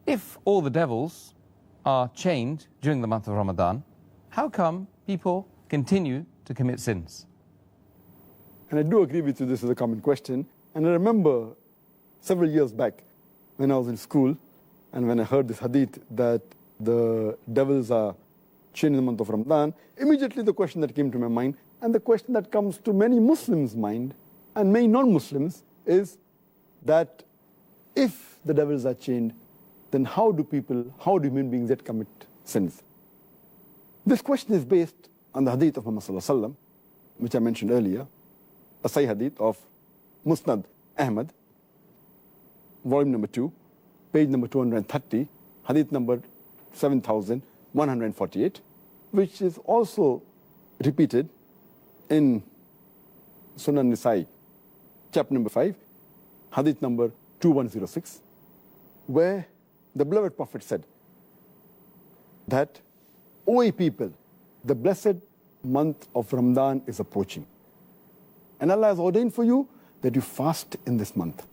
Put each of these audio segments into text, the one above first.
If all the devils are chained during the month of Ramadan, how come people continue to commit sins? And I do agree with you, this is a common question. And I remember several years back when I was in school and when I heard this hadith that the devils are chained in the month of Ramadan, immediately the question that came to my mind, and the question that comes to many Muslims' mind and many non-Muslims, is that if the devils are chained, then how do human beings yet commit sins? This question is based on the hadith of Muhammad sallallahu alaihi wasallam, which I mentioned earlier, a Sahih hadith of Musnad Ahmad, volume number 2, page number 230, hadith number 7148, which is also repeated in Sunan Nisa'i, chapter number 5, hadith number 2106, where the beloved Prophet said that, O ye people, the blessed month of Ramadan is approaching. And Allah has ordained for you that you fast in this month.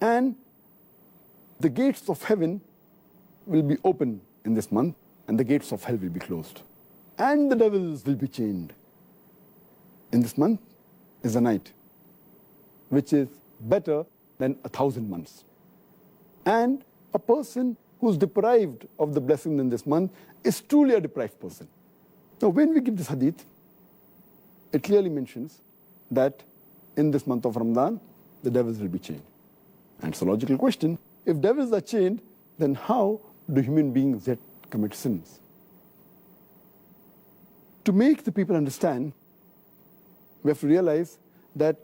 And the gates of heaven will be open in this month, and the gates of hell will be closed. And the devils will be chained. In this month is a night, which is better than 1,000 months. And a person who's deprived of the blessing in this month is truly a deprived person. Now, when we give this hadith, it clearly mentions that in this month of Ramadan, the devils will be chained. And it's a logical question. If devils are chained, then how do human beings yet commit sins? To make the people understand, we have to realize that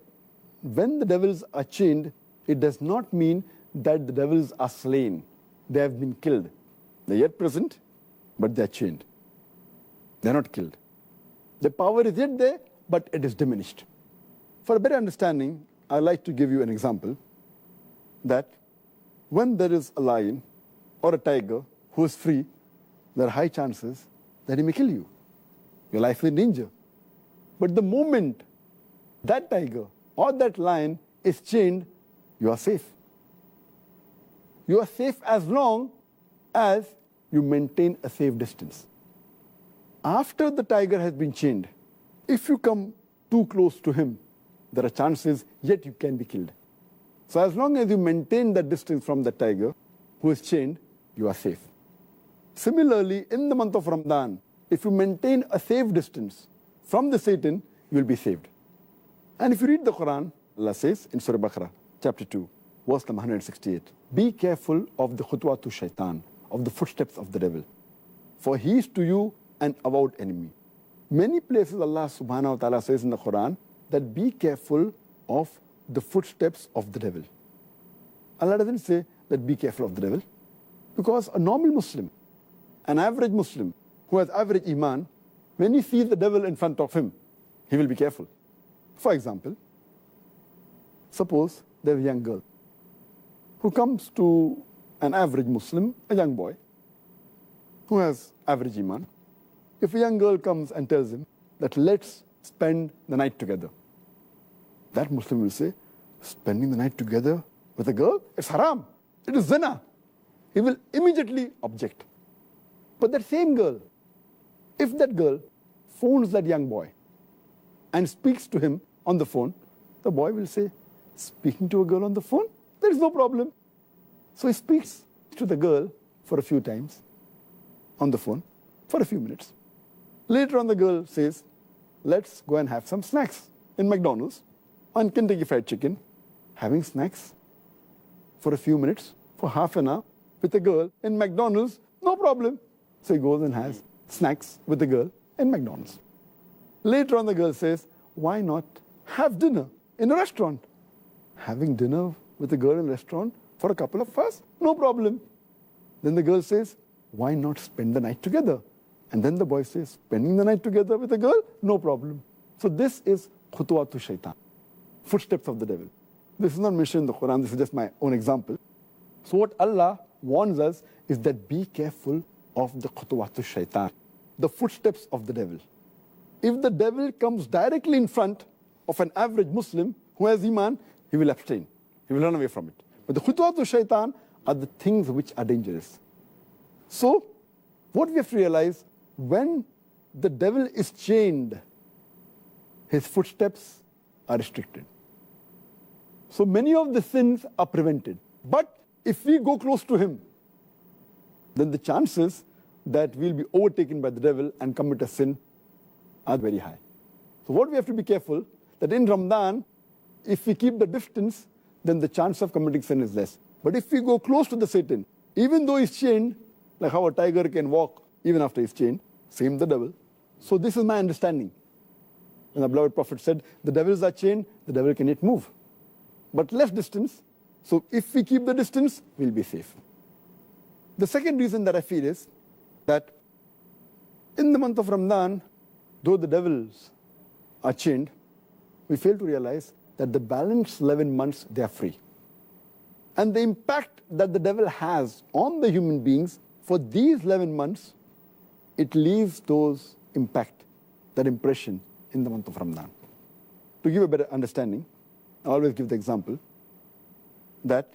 when the devils are chained, it does not mean that the devils are slain. They have been killed. They're yet present, but they're chained. They're not killed. The power is yet there, but it is diminished. For a better understanding, I'd like to give you an example that when there is a lion or a tiger who is free, there are high chances that he may kill you. Your life is in danger. But the moment that tiger or that lion is chained, you are safe. You are safe as long as you maintain a safe distance. After the tiger has been chained, if you come too close to him, there are chances yet you can be killed. So as long as you maintain that distance from the tiger who is chained, you are safe. Similarly, in the month of Ramadan, if you maintain a safe distance from the Satan, you will be saved. And if you read the Quran, Allah says in Surah Baqarah, chapter 2, verse number 168, be careful of the khutwatu shaitan, of the footsteps of the devil, for he is to you an avowed enemy. Many places Allah subhanahu wa ta'ala says in the Quran that be careful of the footsteps of the devil. Allah doesn't say that be careful of the devil, because a normal Muslim, an average Muslim who has average iman, when he sees the devil in front of him, he will be careful. For example, suppose there's a young girl who comes to an average Muslim, a young boy, who has average iman. If a young girl comes and tells him that let's spend the night together, that Muslim will say, spending the night together with a girl, it's haram, it is zina. He will immediately object. But that same girl, if that girl phones that young boy and speaks to him on the phone, the boy will say, speaking to a girl on the phone? There is no problem. So he speaks to the girl for a few times on the phone for a few minutes. Later on, the girl says, let's go and have some snacks in McDonald's on Kentucky Fried Chicken. Having snacks for a few minutes, for half an hour, with a girl in McDonald's, no problem. So he goes and has snacks with the girl in McDonald's. Later on, the girl says, why not have dinner in a restaurant? Having dinner with a girl in a restaurant for a couple of hours, no problem. Then the girl says, why not spend the night together? And then the boy says, spending the night together with a girl, no problem. So this is khutwatu shaitan, footsteps of the devil. This is not mentioned in the Quran, this is just my own example. So what Allah warns us is that be careful of the khutwatu shaitan, the footsteps of the devil. If the devil comes directly in front of an average Muslim who has iman, he will abstain. He will run away from it. But the khutwatu shaitan are the things which are dangerous. So, what we have to realize, when the devil is chained, his footsteps are restricted. So many of the sins are prevented. But if we go close to him, then the chances that we'll be overtaken by the devil and commit a sin are very high. So what we have to be careful, that in Ramadan, if we keep the distance, then the chance of committing sin is less. But if we go close to the Satan, even though he's chained, like how a tiger can walk even after he's chained, same the devil. So this is my understanding. And the beloved Prophet said, the devils are chained, the devil can yet move. But less distance, so if we keep the distance, we'll be safe. The second reason that I feel is that in the month of Ramadan, though the devils are chained, we fail to realize that the balance 11 months, they are free. And the impact that the devil has on the human beings for these 11 months, it leaves those impact, that impression in the month of Ramadan. To give a better understanding, I always give the example that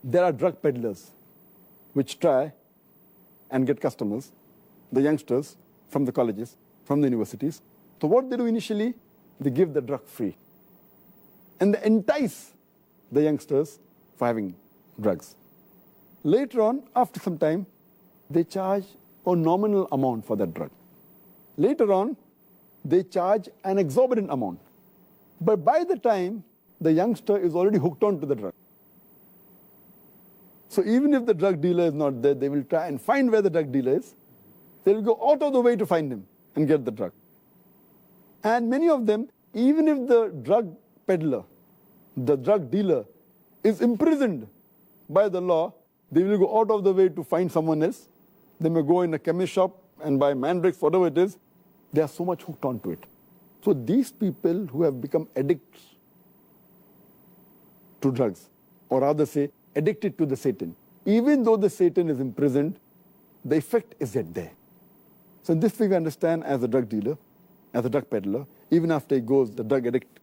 there are drug peddlers which try and get customers, the youngsters from the colleges, from the universities. So what they do initially, they give the drug free. And they entice the youngsters for having drugs. Later on, after some time, they charge a nominal amount for that drug. Later on, they charge an exorbitant amount. But by the time the youngster is already hooked on to the drug. So even if the drug dealer is not there, they will try and find where the drug dealer is. They will go out of the way to find him and get the drug. And many of them, even if the drug peddler, the drug dealer, is imprisoned by the law, they will go out of the way to find someone else. They may go in a chemist shop and buy mandrakes, whatever it is. They are so much hooked onto it. So these people who have become addicts to drugs, or rather say, addicted to the Satan, even though the Satan is imprisoned, the effect is yet there. So in this way we understand, as a drug dealer, as a drug peddler, even after he goes, the drug addict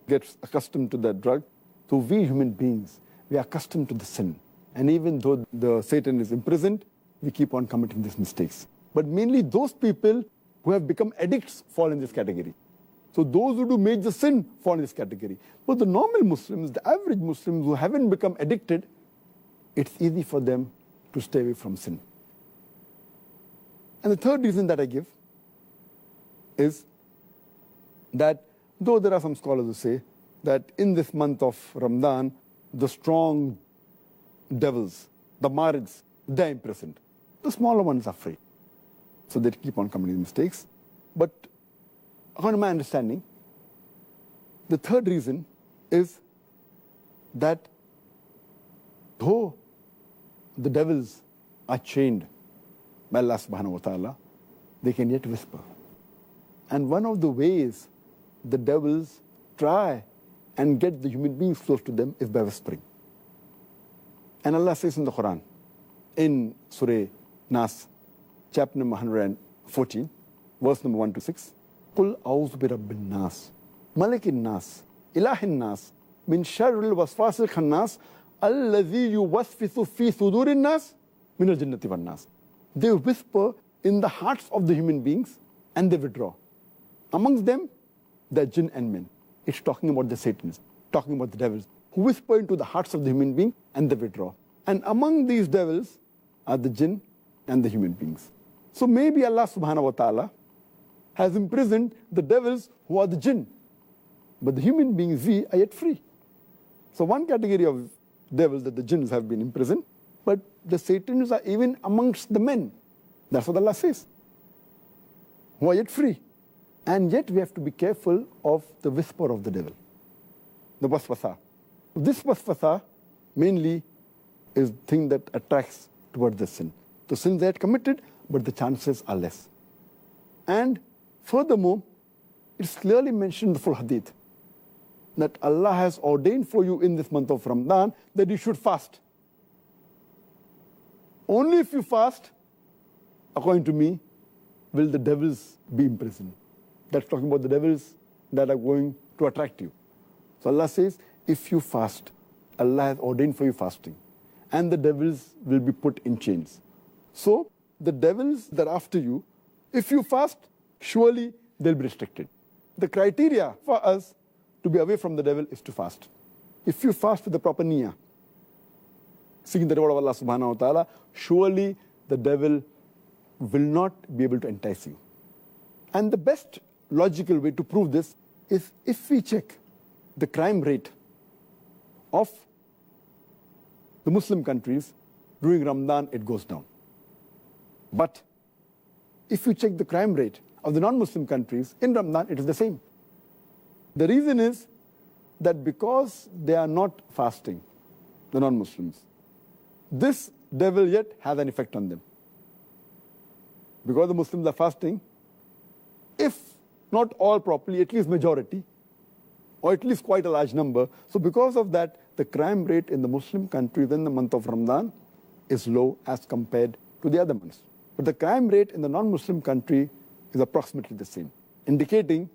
gets accustomed to that drug. So we human beings, we are accustomed to the sin. And even though the Satan is imprisoned, we keep on committing these mistakes. But mainly those people who have become addicts fall in this category. So those who do major sin fall in this category. But the normal Muslims, the average Muslims who haven't become addicted, it's easy for them to stay away from sin. And the third reason that I give is that though there are some scholars who say that in this month of Ramadan, the strong devils, the marids, they're imprisoned. The smaller ones are free. So they keep on committing mistakes. But according to my understanding, the third reason is that though the devils are chained by Allah subhanahu wa ta'ala, they can yet whisper. And one of the ways the devils try and get the human beings close to them is by whispering. And Allah says in the Quran, in Surah Nas, chapter number 114, verse number 1 to 6, قُلْ أَعُوذُ بِرَبِّ النَّاسِ مَلِكِ النَّاسِ إِلَهِ النَّاسِ مِنْ شَرِّ الْوَسْوَاسِ الْخَنَّاسِ الَّذِي يُوَسْوِسُ فِي صُدُورِ النَّاسِ مِنَ الْجِنَّةِ وَالنَّاسِ. They whisper in the hearts of the human beings and they withdraw. Amongst them, the jinn and men. It's talking about the Satans, talking about the devils, who whisper into the hearts of the human being and they withdraw. And among these devils are the jinn and the human beings. So maybe Allah subhanahu wa ta'ala has imprisoned the devils who are the jinn. But the human beings, we are yet free. So one category of devils, that the jinns have been imprisoned, but the Satans are even amongst the men. That's what Allah says. Who are yet free. And yet we have to be careful of the whisper of the devil, the waswasa. This waswasa mainly is the thing that attracts towards the sin. The sins they had committed, but the chances are less. And furthermore, it's clearly mentioned in the full hadith that Allah has ordained for you in this month of Ramadan that you should fast. Only if you fast, according to me, will the devils be imprisoned. That's talking about the devils that are going to attract you. So Allah says, if you fast, Allah has ordained for you fasting. and the devils will be put in chains. So the devils that are after you, if you fast, surely they'll be restricted. The criteria for us to be away from the devil is to fast. If you fast with the proper niyyah, seeking the reward of Allah subhanahu wa ta'ala, surely the devil will not be able to entice you. And the best logical way to prove this is if we check the crime rate of the Muslim countries during Ramadan, it goes down. But if you check the crime rate of the non-Muslim countries in Ramadan, it is the same. The reason is that because they are not fasting, the non-Muslims, this devil yet has an effect on them. Because the Muslims are fasting, if not all properly, at least majority, or at least quite a large number. So because of that, the crime rate in the Muslim countries in the month of Ramadan is low as compared to the other months. But the crime rate in the non-Muslim country is approximately the same, indicating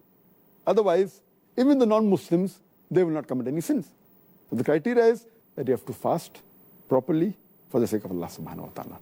otherwise, even the non-Muslims, they will not commit any sins. So the criteria is that you have to fast properly for the sake of Allah subhanahu wa ta'ala.